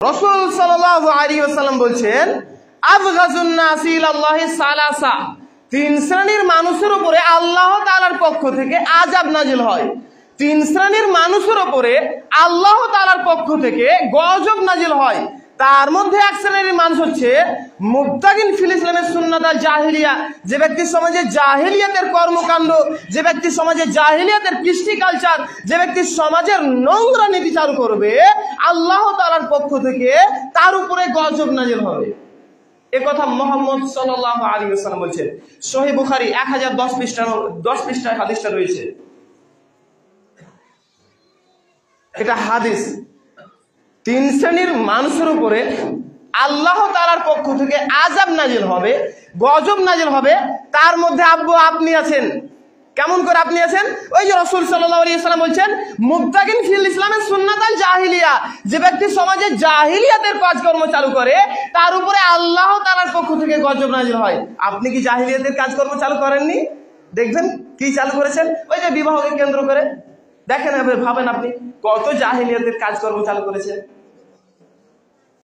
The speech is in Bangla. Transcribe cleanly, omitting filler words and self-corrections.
রাসূল সাল্লাল্লাহু আলাইহি ওয়াসাল্লাম বলছেন, আবগাযুন নাসি ইলাল্লাহি সালাসা, তিন শ্রেণীর মানুষের উপরে আল্লাহ তাআলার পক্ষ থেকে আযাব নাজিল হয়। তিন শ্রেণীর মানুষের উপরে আল্লাহ তাআলার পক্ষ থেকে গজব নাজিল হয়। তার মধ্যে এক শ্রেণীর মানুষ হচ্ছে মুবতাগিন ফিল ইসলামের সুন্নাত আল জাহিলিয়া, যে ব্যক্তি সমাজে জাহিলিয়াতের কর্মকাণ্ড, যে ব্যক্তি সমাজে জাহিলিয়াতের কৃষ্টি কালচার, যে ব্যক্তি সমাজের নোংরা নীতি চালু করবে, আল্লাহ তাআলার পক্ষ থেকে তার উপরে গজব নাজিল হবে। এ কথা মুহাম্মদ সাল্লাল্লাহু আলাইহি ওয়াসাল্লাম বলেছেন। সহিহ বুখারী 1010 পৃষ্ঠায় হাদিসটা রয়েছে। এটা হাদিস। তিন শ্রেণীর মানুষের উপরে আল্লাহ তাআলার পক্ষ থেকে আযাব নাজিল হবে, গজব নাজিল হবে। তার মধ্যে আপনি আছেন। কেমন করে আপনি আছেন? ওই যে রাসূল সাল্লাল্লাহু আলাইহি ওয়াসাল্লাম বলছেন, মুবতাগিন ফিল ইসলামের সুন্নাত আল জাহিলিয়া, যে ব্যক্তি সমাজে জাহিলিয়াতের কাজকর্ম চালু করে, তার উপরে আল্লাহ তাআলার পক্ষ থেকে গজব নাজিল হয়। আপনি কি জাহিলিয়াতের কাজকর্ম চালু করেননি? দেখবেন কি চালু করেছেন। ওই যে বিবাহকে কেন্দ্র করে দেখেন, ভাবেন আপনি কত জাহিলিয়াতের কাজকর্ম চালু করেছেন।